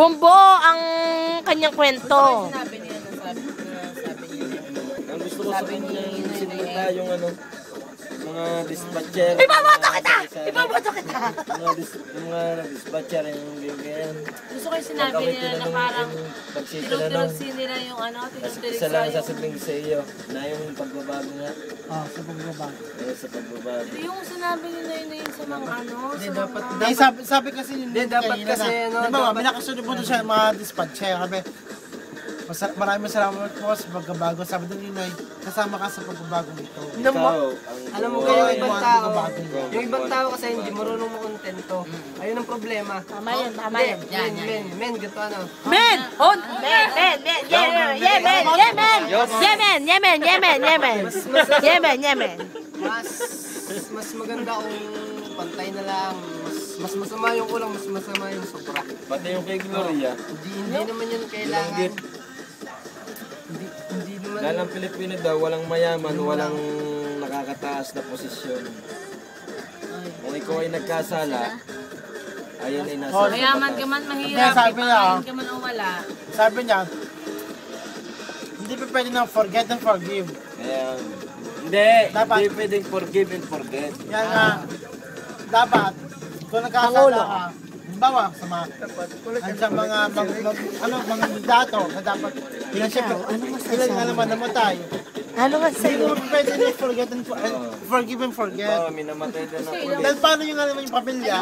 Bombo ang kanyang kwento. Sinabi niya na sabi niya. Ang gusto ko sa kanya yung sinunta yung ano, mga dispatcher. Ipaboto kita! Ipaboto kita! Mga dispatcher yung ganyan. Gusto ko yung sinabi niya na parang tinutulog nila yung ano, tinutulog Isa lang sasabihin sa iyo na yung pagbabago nga. Sa pagbabago. Sa pagbabago. Yung sinabi nila yun sa mga ano, Hindi, sa dapat, mga... Hindi, sabi kasi yun. Hindi, dapat kasi, no, Diba, dapat- may nakasunod po doon siya mga dispatcher. Sabi, maraming salamat po sa pagbabago. Sabi doon yun ay, kasama ka sa pagbabago nito. Alam mo kayo, yung ibang tao, yung ibang tao kasi hindi marunong makontento. Ayun ang problema. Tama yan, tama yan. Men, ganito ano. Men! On! Men! Yemen! Yemen! Mas maganda kung pantay na lang. Mas masama yung kulang, mas masama yung sobra. Pati yung kay Gloria. Hindi naman yun kailangan. Hindi naman. Dahil ang Pilipino daw, walang mayaman, walang nakakataas na posisyon. Kung ikaw ay nagkasala, ayun ay nasa Mayaman ka man, mahirap. Kaya sabi niya, Mayaman ka man o wala. Sabi niya, hindi pa pwede na forget and forgive. Kaya, hindi pwedeng forgive and forget. Yan nga, dapat, kung nagkasala ka, halimbawa, sa mga dato, na dapat, ilan nga naman namatay. Ano nga Hindi sa'yo? naman pwede na forget and forgive and forget. Oo, minamatay din ako ulit. Dahil paano yung alam yung pamilya?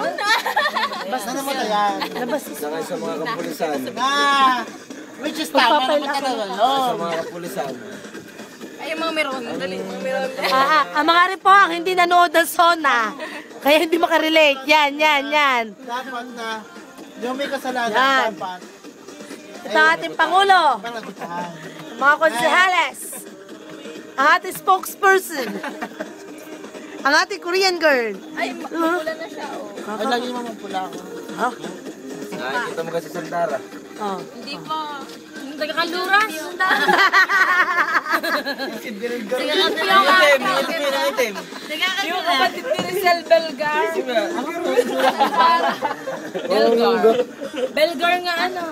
Basta namatayan. Saka sa mga kapulisan. Which is tama naman talaga Sa yun. mga kapulisan. Ay, yung mga meron. Dali, mga meron. Ang mga rin po ang hindi nanood ng Sona. Kaya hindi makarelate. Yan. Dapat na, yung may kasalanan, Yan. dapat. Ito ang ating Pangulo. Palagutan. Mga konsehales. Ang ating spokesperson. Ang ating Korean girl. Ay, makapula na siya, oh. Ay, lagi naman pula ako. Nakikita mo kasi Sandara. Oh. Hindi po. Nagkakaluras. Itim. Yung kapatid ni Rizal Belgar. Belgar nga ano.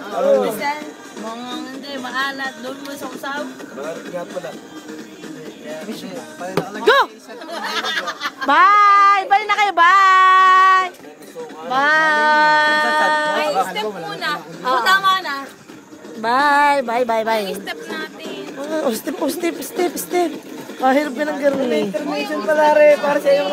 Rizal. Mga hindi, maalat. Doon mo sa usaw. Bakit nga pala? Go! Bye! Bye na kayo. Bye! Ay, Bye! step muna. Oh, tama na. Bye! Bye! Step natin. Oh, step. Kahirap ka ng ganun eh. Information pala rin para sa iyo.